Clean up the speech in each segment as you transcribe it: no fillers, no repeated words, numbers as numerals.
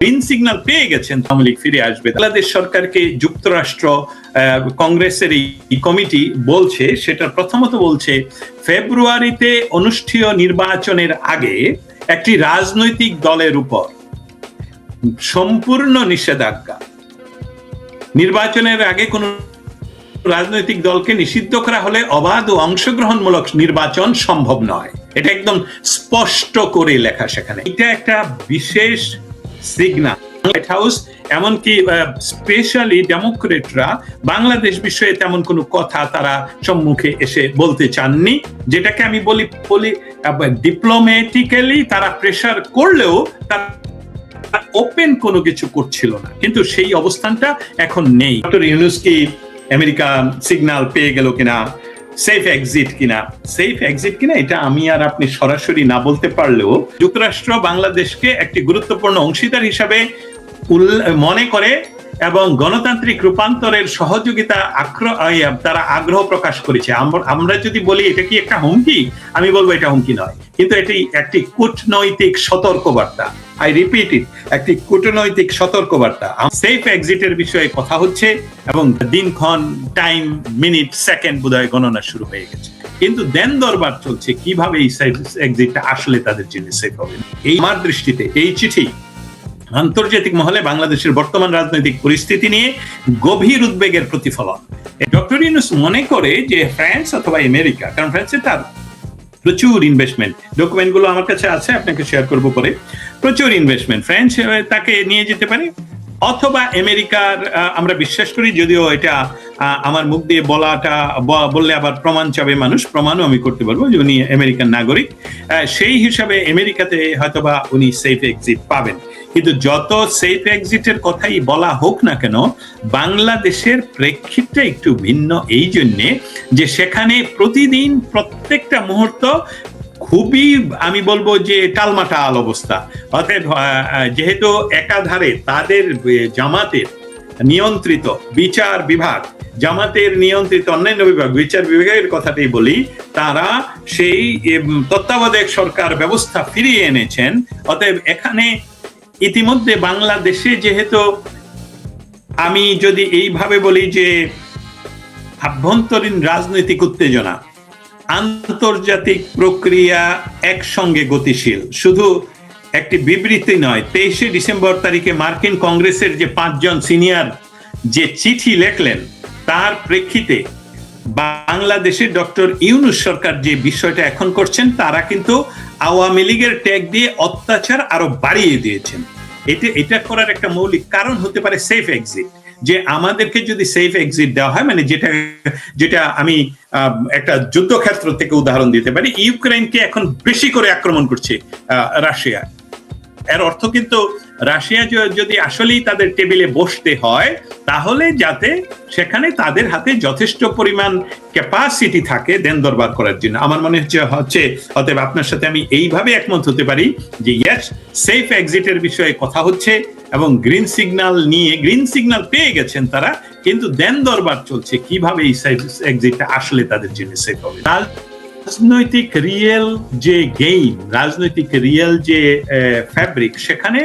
Green signal পেয়ে গেছেন আওয়ামী লীগ ফিরে আসবে। বাংলাদেশ সরকারকে যুক্তরাষ্ট্র কংগ্রেসের এই কমিটি বলছে, সেটা প্রথমত বলছে ফেব্রুয়ারিতে অনুষ্ঠেয় নির্বাচনের আগে একটি রাজনৈতিক দলের উপর সম্পূর্ণ নিষেধাজ্ঞা। নির্বাচনের আগে কোন রাজনৈতিক দলকে নিষিদ্ধ করা হলে অবাধ ও অংশগ্রহণমূলক নির্বাচন সম্ভব নয়। এটা একদম স্পষ্ট করে লেখা সেখানে। এটা একটা বিশেষ সিগন্যাল। হোয়াইট হাউস এমনকি স্পেশালি ডেমোক্রেটরা বাংলাদেশ বিষয়ে তেমন কোনো কথা তারা সম্মুখে এসে বলতে চাননি, যেটাকে আমি বলি ডিপ্লোম্যাটিক্যালি তারা প্রেসার করলেও তারা ওপেন কোনো কিছু করছিল না। কিন্তু সেই অবস্থানটা এখন নেই। ডক্টর ইউনূস কি আমেরিকা সিগন্যাল পেয়ে গেল কিনা, সেফ এক্সিট কিনা এটা আমি আর আপনি সরাসরি না বলতে পারলেও যুক্তরাষ্ট্র বাংলাদেশকে একটি গুরুত্বপূর্ণ অংশীদার হিসাবে মনে করে এবং গণতান্ত্রিক রূপান্তরের সহযোগিতা তারা আগ্রহ প্রকাশ করেছে। আমরা যদি বলি এটা কি একটা হুমকি, আমি বলবো এটা হুমকি নয়, কিন্তু এটি একটি কূটনৈতিক সতর্কবার্তা। আই রিপিট ইট, একটি কূটনৈতিক সতর্কবার্তা। সেফ এক্সিটের বিষয়ে কথা হচ্ছে এবং দিনক্ষণ, টাইম, মিনিট, সেকেন্ড বোধহয় গণনা শুরু হয়ে গেছে, কিন্তু দেন দরবার চলছে কিভাবে এই সেফ এক্সিটটা আসলে তাদের জন্য সেফ হবে। এই আমার দৃষ্টিতে এই চিঠি আন্তর্জাতিক মহলে বাংলাদেশের বর্তমান রাজনৈতিক পরিস্থিতি নিয়ে গভীর উদ্বেগের প্রতিফলন। ডক্টর ইউনূস মনে করে যে ফ্রান্স অথবা আমেরিকা, কারণ ফ্রান্সে তার প্রচুর ইনভেস্টমেন্ট, ডকুমেন্ট গুলো আমার কাছে আছে, আপনাকে শেয়ার করবো পরে, প্রচুর ইনভেস্টমেন্ট, ফ্রান্স তাকে নিয়ে যেতে পারে অথবা আমেরিকার, আমরা বিশ্বাস করি, যদিও এটা আমার মুখ দিয়ে বললে আবার প্রমাণ চাবে মানুষ, প্রমাণও আমি করতে পারবো যে উনি আমেরিকান নাগরিক, সেই হিসাবে আমেরিকাতে হয়তোবা উনি সেফ এক্সিট পাবেন। কিন্তু যত সেফ এক্সিটের কথাই বলা হোক না কেন, বাংলাদেশের প্রেক্ষিতটা একটু ভিন্ন এই জন্যে যে সেখানে প্রতিদিন প্রত্যেকটা মুহূর্ত খুবই, আমি বলবো যে টালমাটাল অবস্থা। অতএব যেহেতু একাধারে তাদের জামাতের নিয়ন্ত্রিত বিচার বিভাগ, জামাতের নিয়ন্ত্রিত অন্যান্য বিভাগ, বিচার বিভাগের কথাটাই বলি, তারা সেই তত্ত্বাবধায়ক সরকার ব্যবস্থা ফিরিয়ে এনেছেন। অতএব এখানে ইতিমধ্যে বাংলাদেশে যেহেতু, আমি যদি এইভাবে বলি যে আভ্যন্তরীণ রাজনৈতিক উত্তেজনা, আন্তর্জাতিক প্রক্রিয়া একসঙ্গে গতিশীল, শুধু একটি বিবৃতি নয়। 23শে ডিসেম্বর তারিখে মার্কিন কংগ্রেসের যে 5 জন সিনিয়র যে চিঠি লেখলেন, তার প্রেক্ষিতে বাংলাদেশের ডক্টর ইউনূস সরকার যে বিষয়টা এখন করছেন, তারা কিন্তু আওয়ামী লীগের ট্যাগ দিয়ে অত্যাচার আরো বাড়িয়ে দিয়েছেন। এটা করার একটা মৌলিক কারণ হতে পারে সেফ এক্সিট, যে আমাদেরকে যদি সেফ এক্সিট দেওয়া হয়, মানে যেটা আমি একটা যুদ্ধক্ষেত্র থেকে উদাহরণ দিতে পারি, ইউক্রেনকে এখন বেশি করে আক্রমণ করছে রাশিয়া। এর অর্থ কিন্তু রাশিয়া যদি আসলেই তাদের টেবিলে বসতে হয়, তাহলে যাতে সেখানে তাদের হাতে যথেষ্ট পরিমাণ ক্যাপাসিটি থাকে দেন দরবার করার জন্য। আমার মনে হচ্ছে অতএব আপনার সাথে আমি এইভাবে একমত হতে পারি যে ইয়েস, সেফ এক্সিটের বিষয়ে কথা হচ্ছে এবং গ্রিন সিগন্যাল পেয়ে গেছেন তারা, কিন্তু দেন দরবার চলছে কিভাবে এই সেফ এক্সিটটা আসলে তাদের জন্য সেফ হবে। রাজনৈতিক রিয়েল যে গেইম, রাজনৈতিক রিয়েল যে ফ্যাব্রিক, সেখানে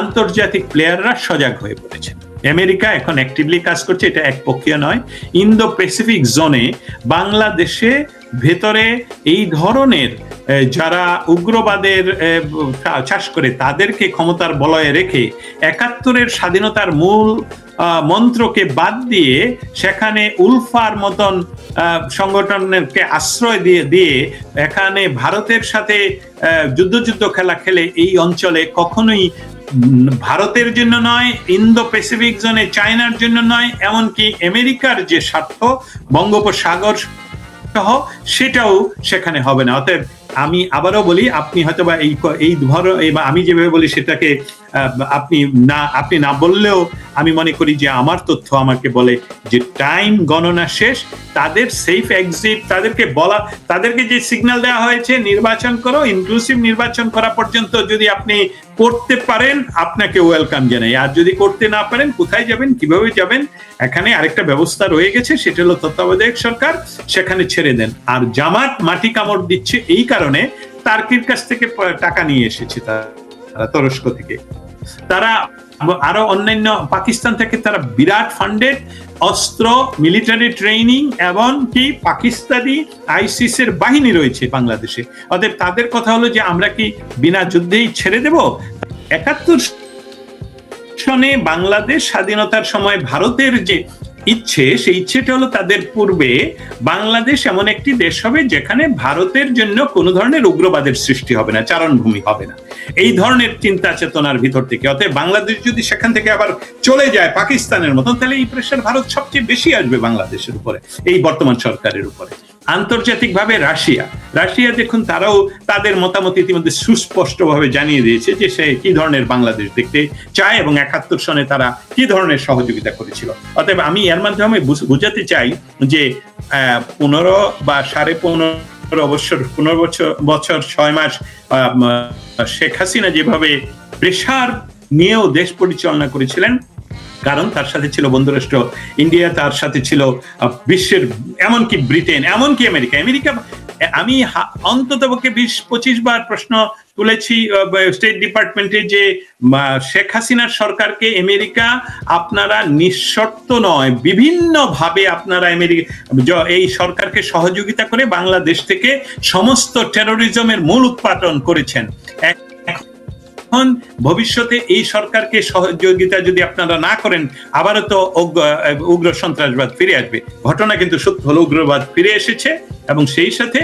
আন্তর্জাতিক প্লেয়াররা সজাগ হয়ে পড়েছে। আমেরিকা এখন অ্যাক্টিভলি কাজ করছে, এটা একপক্ষীয় নয়। ইন্দো প্যাসিফিক জোনে বাংলাদেশে ভেতরে এই ধরনের যারা উগ্রবাদের চাষ করে, তাদেরকে ক্ষমতার বলয়ে রেখে 71-এর স্বাধীনতার মূল মন্ত্রকে বাদ দিয়ে সেখানে উলফার মতন সংগঠনকে আশ্রয় দিয়ে এখানে ভারতের সাথে যুদ্ধ খেলা খেলে এই অঞ্চলে কখনোই ভারতের জন্য নয়, ইন্দো প্যাসিফিক জোনে চায়নার জন্য নয়, এমনকি আমেরিকার যে স্বার্থ বঙ্গোপসাগর সহ, সেটাও সেখানে হবে না। অতএব আমি আবারও বলি, আপনি হয়তোবা এই ধরো, আমি যেভাবে বলি সেটাকে আপনি না বললেও আমি মনে করি যে আমার তথ্য আমাকে বলে যে টাইম গণনা শেষ, তাদের সেফ এক্সিট, তাদেরকে যে সিগন্যাল দেওয়া হয়েছে নির্বাচন করো, ইনক্লুসিভ নির্বাচন করা পর্যন্ত যদি আপনি করতে পারেন, আপনাকে ওয়েলকাম জানাই। আর যদি করতে না পারেন, কোথায় যাবেন, কিভাবে যাবেন, এখানে আরেকটা ব্যবস্থা রয়ে গেছে, সেটা হলো তত্ত্বাবধায়ক সরকার, সেখানে ছেড়ে দেন। আর জামাত মাটি কামড় দিচ্ছে এই কারণে, টার্কির কাছ থেকে টাকা নিয়ে এসেছে তারা, তুরস্ক থেকে। তারা আরো অন্যান্য পাকিস্তান থেকে তারা বিরাট ফান্ডেড অস্ত্র, মিলিটারি ট্রেনিং এবং কি পাকিস্তানি আইসিস এর বাহিনী রয়েছে বাংলাদেশে। অতএব তাদের কথা হলো যে আমরা কি বিনা যুদ্ধেই ছেড়ে দেব? 71 সনে বাংলাদেশ স্বাধীনতার সময় ভারতের যে ইচ্ছে, সেই ইচ্ছেটা হলো তাদের পূর্বে বাংলাদেশ এমন একটি দেশ হবে যেখানে ভারতের জন্য কোনো ধরনের উগ্রবাদের সৃষ্টি হবে না, চারণভূমি হবে না, এই ধরনের চিন্তা চেতনার ভিতর থেকে। অতএব বাংলাদেশ যদি সেখান থেকে আবার চলে যায় পাকিস্তানের মতন, তাহলে এই প্রেশার ভারত সবচেয়ে বেশি আসবে বাংলাদেশের উপরে, এই বর্তমান সরকারের উপরে। আন্তর্জাতিকভাবে রাশিয়া দেখুন, তারাও তাদের মতামত ইতিমধ্যে সুস্পষ্টভাবে জানিয়ে দিয়েছে যে সে কি ধরনের বাংলাদেশ দেখতে চায় এবং 71 সনে তারা কি ধরনের সহযোগিতা করেছিল। অতএব আমি এর মাধ্যমে বুঝাতে চাই যে 15 বা 15.5 বছর 6 মাস শেখ হাসিনা যেভাবে প্রেশার নিয়েও দেশ পরিচালনা করেছিলেন, কারণ তার সাথে ছিল বন্ধুরাষ্ট্র ইন্ডিয়া, তার সাথে ছিল বিশ্বের এমনকি ব্রিটেন, এমনকি আমেরিকা। আমি অন্ততপক্ষে 20-25 বার প্রশ্ন তুলেছি স্টেট ডিপার্টমেন্টে যে শেখ হাসিনার সরকারকে আমেরিকা আপনারা নিঃশর্ত নয়, বিভিন্ন ভাবে আপনারা এই সরকারকে সহযোগিতা করে বাংলাদেশ থেকে সমস্ত টেরোরিজমের মূল উৎপাদন করেছেন। এখন ভবিষ্যতে এই সরকারকে সহযোগিতা যদি আপনারা না করেন, আবারও তো উগ্র সন্ত্রাসবাদ ফিরে আসবে। ঘটনা কিন্তু সত্য হলো, উগ্রবাদ ফিরে এসেছে এবং সেই সাথে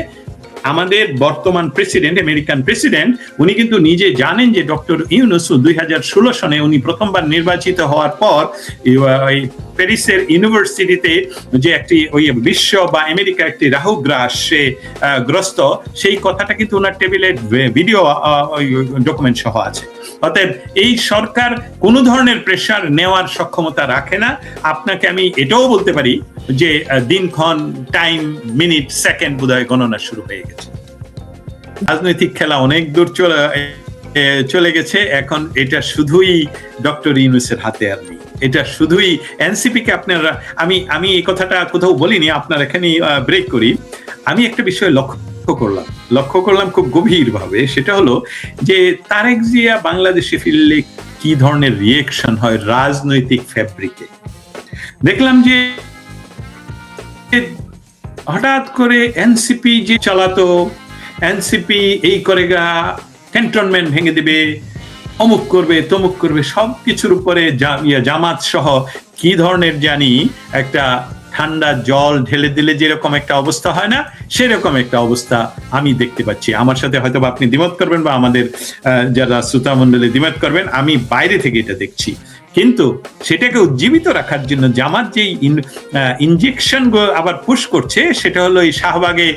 আমাদের বর্তমান প্রেসিডেন্ট, আমেরিকান প্রেসিডেন্ট, উনি কিন্তু নিজে জানেন যে ডক্টর ইউনূস 2016 সনে উনি প্রথমবার নির্বাচিত হওয়ার পর প্যারিসের ইউনিভার্সিটিতে যে একটি ওই বিশ্ব বা আমেরিকা একটি রাহুগ্রাস গ্রস্ত, সেই কথাটা কিন্তু ওনার টেবিলে ভিডিও ডকুমেন্ট সহ আছে। অতএব এই সরকার কোনো ধরনের প্রেশার নেওয়ার সক্ষমতা রাখে না। আপনাকে আমি এটাও বলতে পারি যে দিনক্ষণ, টাইম, মিনিট, সেকেন্ড বোধহয় গণনা শুরু হয়ে গেছে। রাজনৈতিক খেলা অনেক দূর চলে গেছে। এখন এটা শুধুই ডক্টর ইউনূসের হাতে আর নেই, এটা শুধুই এনসিপি কে আপনারা, আমি এই কথাটা কোথাও বলিনি, আপনার এখানে ব্রেক করি। আমি একটা বিষয় লক্ষ্য করলাম খুব গভীর ভাবে, সেটা হলো যে তারেক জিয়া বাংলাদেশে ফিরলে কি ধরনের রিয়েকশন হয় রাজনৈতিক ফ্যাব্রিকে। দেখলাম যে হঠাৎ করে এনসিপি যে চালাতো, এনসিপি এই করেগা, ক্যান্টনমেন্ট ভেঙে দেবে, অমুক করবে, তমুক করবে, সবকিছুর উপরে জামাত সহ কি ধরনের জানি একটা ঠান্ডা জল ঢেলে দিলে যেরকম একটা অবস্থা হয় না, সেরকম একটা অবস্থা আমি দেখতে পাচ্ছি। আমার সাথে হয়তো আপনি দ্বিমত করবেন বা আমাদের যারা শ্রোতা মণ্ডলী দ্বিমত করবেন, আমি বাইরে থেকে এটা দেখছি। কিন্তু সেটাকে উজ্জীবিত রাখার জন্য জামাত যে ইনজেকশন আবার পুশ করছে, সেটা হলো এই শাহবাগে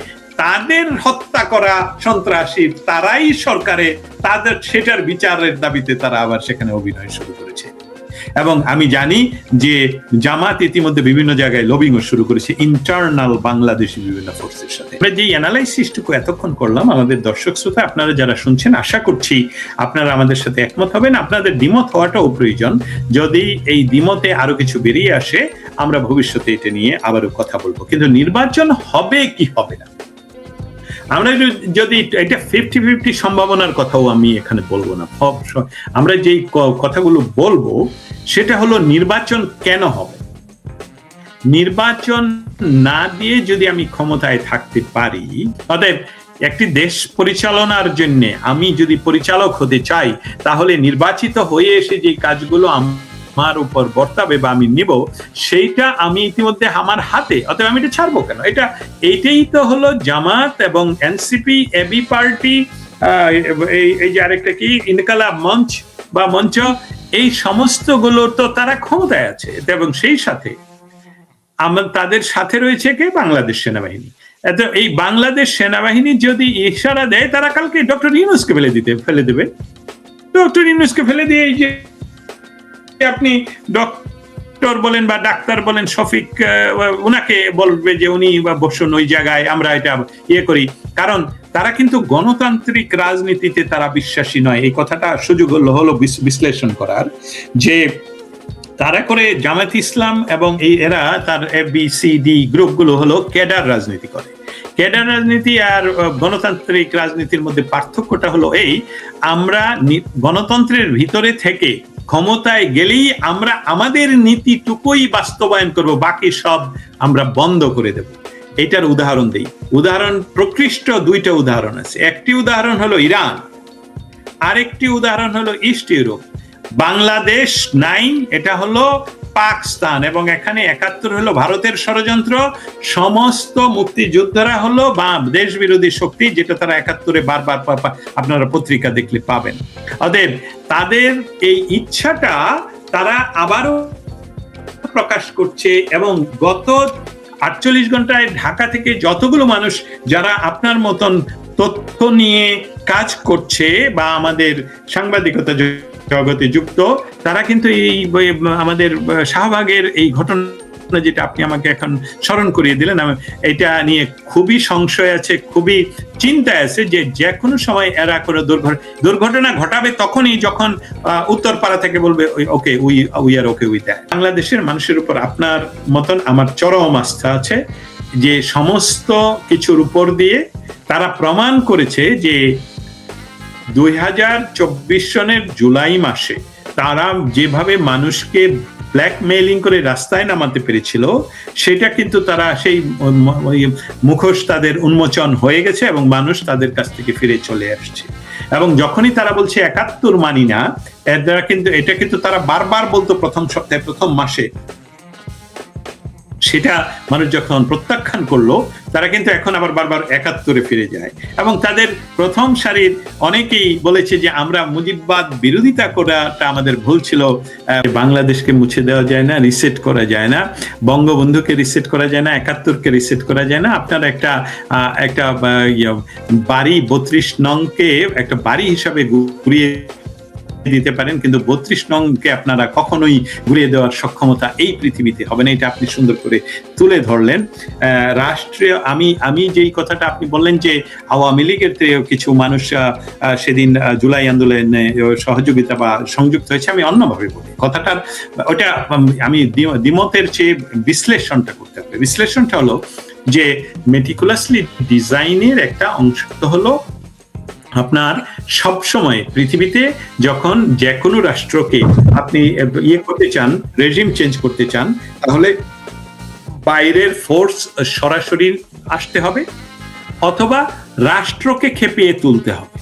তাদের হত্যা করা সন্ত্রাসী, তারাই সরকারে, তাদের সেটার বিচারের দাবিতে তারা আবার সেখানে অভিনয় শুরু করেছে। এবং আমি জানি যে জামাত ইতিমধ্যে বিভিন্ন জায়গায় লবিংও শুরু করেছে ইন্টারনাল বাংলাদেশি বিভিন্ন ফোর্সের সাথে। আমরা যে অ্যানালাইসিসটুকু এতক্ষণ করলাম, আমাদের দর্শক শ্রোতা আপনারা যারা শুনছেন, আশা করছি আপনারা আমাদের সাথে একমত হবেন। আপনাদের দ্বিমত হওয়াটাও প্রয়োজন। যদি এই দ্বিমতে আরো কিছু বেরিয়ে আসে, আমরা ভবিষ্যতে এটা নিয়ে আবারও কথা বলবো। কিন্তু নির্বাচন হবে কি হবে না, আমরা যদি এটা 50-50 সম্ভাবনার কথাও আমি এখানে বলবো না। আমরা যেই কথাগুলো বলবো সেটা হলো নির্বাচন কেন হবে। নির্বাচন না দিয়ে যদি আমি ক্ষমতায় থাকতে পারি, অতএব একটি দেশ পরিচালনার জন্য আমি যদি পরিচালক হতে চাই, তাহলে নির্বাচিত হয়ে এসে যে কাজগুলো আমার উপর বর্তাবে বা আমি নিব, সেইটা আমি ইতিমধ্যে আমার হাতে, অতএব আমি এটা ছাড়বো কেন? এইটাই তো হলো জামাত এবং এনসিপি, এবি পার্টি, এই যে আরেকটা কি ইনকালাব মঞ্চ বা মঞ্চ, এই সমস্ত গুলো তো তারা ক্ষমতায় আছে এবং সেই সাথে তাদের সাথে রয়েছে কে? বাংলাদেশ সেনাবাহিনী। এই বাংলাদেশ সেনাবাহিনী যদি ইশারা দেয়, তারা কালকে ডক্টর ইউনূসকে ফেলে দেবে। ডক্টর ইউনূসকে ফেলে দিয়ে এই যে আপনি ডক্টর বলেন বা ডাক্তার বলেন শফিক, উনাকে বলবে যে উনি বসুন ওই জায়গায়, আমরা এটা করি। কারণ তারা কিন্তু গণতান্ত্রিক রাজনীতিতে তারা বিশ্বাসী নয়। এই কথাটা সুযোগ হলো বিশ্লেষণ করার, যে তারা করে জামায়াত ইসলাম এবং এরা তার ABCD গ্রুপগুলো হলো ক্যাডার রাজনীতি করে। ক্যাডার রাজনীতি আর গণতান্ত্রিক রাজনীতির মধ্যে পার্থক্যটা হলো এই, আমরা গণতন্ত্রের ভিতরে থেকে ক্ষমতায় গেলেই আমরা আমাদের নীতিটুকুই বাস্তবায়ন করব, বাকি সব আমরা বন্ধ করে দেব। এটার উদাহরণ দিই। উদাহরণ প্রকৃষ্ট দুইটা উদাহরণ আছে। একটি উদাহরণ হলো ইরান, আরেকটি উদাহরণ হলো ইস্ট ইউরোপ। বাংলাদেশ নাই, এটা হলো পাকিস্তান, এবং এখানে ৭১ হলো ভারতের ষড়যন্ত্র। সমস্ত মুক্তিযোদ্ধারা হলো বা দেশ বিরোধী শক্তি, যেটা তারা ৭১ বারবার আপনারা পত্রিকা দেখলে পাবেন। অতএব তাদের এই ইচ্ছাটা তারা আবারও প্রকাশ করছে, এবং গত ৪৮ ঘন্টায় ঢাকা থেকে যতগুলো মানুষ যারা আপনার মতন তথ্য নিয়ে কাজ করছে বা আমাদের সাংবাদিকতা জগতে যুক্ত, তারা কিন্তু এই আমাদের শাহবাগের এই ঘটনা যেটা আপনি আমাকে এখন স্মরণ করিয়ে দিলেন, এটা নিয়ে খুবই সংশয় আছে, খুবই চিন্তায় আছে যে যে কোনো সময় এরা কোনো দুর্ঘটনা ঘটাবে, তখনই যখন উত্তরপাড়া থেকে বলবে okay we are okay we that. বাংলাদেশের মানুষের উপর আপনার মতন আমার চরম আস্থা আছে যে সমস্ত কিছুর উপর দিয়ে তারা প্রমাণ করেছে যে ২০২৪ সনের জুলাই মাসে তারা যেভাবে মানুষকে ব্ল্যাকমেইলিং করে রাস্তায় নামাতে পেরেছিল, সেটা কিন্তু তারা সেই মুখোশ তাদের উন্মোচন হয়ে গেছে এবং মানুষ তাদের কাছ থেকে ফিরে চলে আসছে। এবং যখনই তারা বলছে ৭১ মানি না, এটা কিন্তু তারা বারবার বলতো প্রথম সপ্তাহে, প্রথম মাসে, সেটা মানুষ যখন প্রত্যাখ্যান করলো, তারা কিন্তু এখন আবার বারবার ৭১ ফিরে যায়। এবং তাদের প্রথম সারির অনেকেই বলেছে যে আমরা মুজিববাদ বিরোধিতা করাটা আমাদের ভুল ছিল, বাংলাদেশকে মুছে দেওয়া যায় না, রিসেট করা যায় না, বঙ্গবন্ধুকে রিসেট করা যায় না, ৭১কে রিসেট করা যায় না। আপনারা একটা বাড়ি ৩২ নংকে একটা বাড়ি হিসাবে ঘুরিয়ে দিতে পারেন, কিন্তু ৩২ নংকে আপনারা কখনোই ঘুরিয়ে দেওয়ার সক্ষমতা এই পৃথিবীতে হবে না। এটা আপনি সুন্দর করে তুলে ধরলেন। রাষ্ট্রীয় আমি যেই কথাটা আপনি বললেন যে আওয়ামী লীগের কিছু মানুষ সেদিন জুলাই আন্দোলনে সহযোগিতা বা সংযুক্ত হয়েছে, আমি অন্যভাবে বলি কথাটার, ওটা আমি দ্বিমতের চেয়ে বিশ্লেষণটা করতে হবে। বিশ্লেষণটা হলো যে মেটিকুলাসলি ডিজাইনের একটা অংশ হলো আপনার সবসময় পৃথিবীতে যখন যে কোনো রাষ্ট্রকে আপনি করতে চান, রেজিম চেঞ্জ করতে চান, তাহলে বাইরের ফোর্স সরাসরি আসতে হবে অথবা রাষ্ট্রকে খেপিয়ে তুলতে হবে।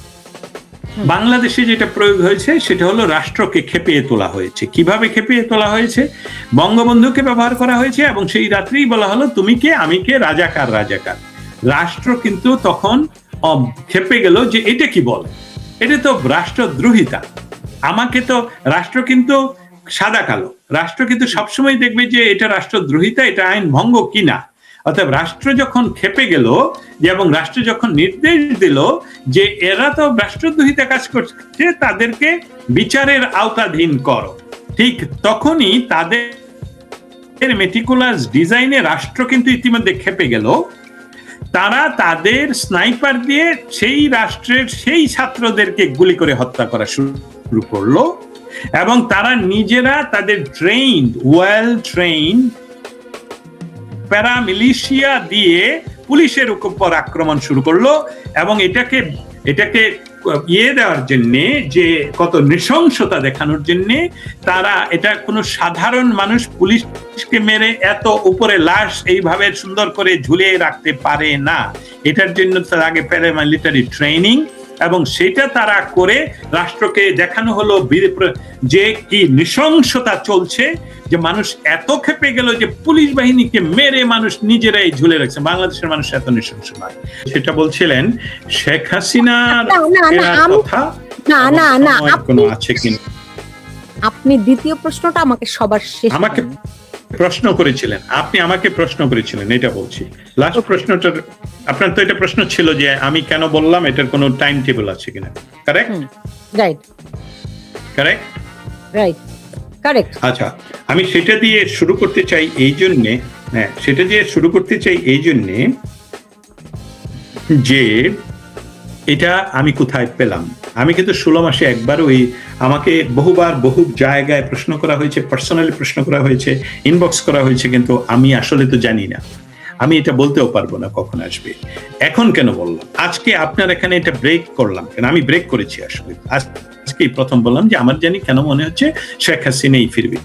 বাংলাদেশে যেটা প্রয়োগ হয়েছে সেটা হলো রাষ্ট্রকে খেপিয়ে তোলা হয়েছে। কিভাবে খেপিয়ে তোলা হয়েছে? বঙ্গবন্ধুকে ব্যবহার করা হয়েছে এবং সেই রাত্রেই বলা হলো তুমি কে, আমি কে, রাজাকার রাজাকার। রাষ্ট্র কিন্তু তখন খেপে গেল যে এটা কি বলে, এটা তো রাষ্ট্রদ্রোহিতা। আমাকে তো রাষ্ট্র কিন্তু সাদা কালো, রাষ্ট্র কিন্তু সবসময় দেখবে যে এটা রাষ্ট্রদ্রোহিতা, এটা আইন ভঙ্গ কিনা। অর্থাৎ রাষ্ট্র যখন খেপে গেল যে এবং রাষ্ট্র যখন নির্দেশ দিল যে এরা তো রাষ্ট্রদ্রোহিতা কাজ করছে, তাদেরকে বিচারের আওতাধীন করো, ঠিক তখনই তাদের মেটিকুলাস ডিজাইনে রাষ্ট্র কিন্তু ইতিমধ্যে খেপে গেল। তারা তাদের স্নাইপার দিয়ে সেই রাষ্ট্রের সেই ছাত্রদেরকে গুলি করে হত্যা করা শুরু করলো এবং তারা নিজেরা তাদের ওয়েল ট্রেইনড প্যারামিলিশিয়া দিয়ে পুলিশের উপর আক্রমণ শুরু করলো এবং এটাকে দেওয়ার জন্যে, যে কত নৃশংসতা দেখানোর জন্যে তারা এটা কোনো সাধারণ মানুষ পুলিশকে মেরে এত উপরে লাশ এইভাবে সুন্দর করে ঝুলিয়ে রাখতে পারে না। এটার জন্য তার আগে প্যারামিলিটারি ট্রেনিং এবং সেটা তারা করে রাষ্ট্রকে দেখানো হলো যে কি নৃশংসতা চলছে, যে মানুষ এত খেপে গেল যে পুলিশ বাহিনীকে মেরে মানুষ নিজেরাই ঝুলে রাখছে। বাংলাদেশের মানুষ এত নৃশংস নয়। সেটা বলছিলেন শেখ হাসিনার কথা। আপনি দ্বিতীয় প্রশ্নটা আমাকে সবার শেষে আমাকে প্রশ্ন করেছিলেন, আপনি আমাকে প্রশ্ন করেছিলেন, এটা বলছি। লাস্ট প্রশ্নটা আপনার তো এটা প্রশ্ন ছিল যে আমি কেন বললাম, এটার কোনো টাইম টেবিল আছে কিনা, correct? Right correct right correct. আচ্ছা, আমি সেটা দিয়ে শুরু করতে চাই এই জন্যে যে এটা আমি কোথায় পেলাম। আমি কিন্তু 16 মাসে একবার আমাকে বহুবার বহু জায়গায় প্রশ্ন করা হয়েছে, পার্সোনালি প্রশ্ন করা হয়েছে, ইনবক্স করা হয়েছে, কিন্তু আমি আসলে তো জানি না। আমি এটা বলতেও পারবো না কখন আসবে। এখন কেন বললাম, আজকে আপনার এখানে এটা ব্রেক করলাম কেন? আমি ব্রেক করেছি আসলে আজকেই প্রথম বললাম যে আমার জানি কেন মনে হচ্ছে শেখ হাসিনাই ফিরবে।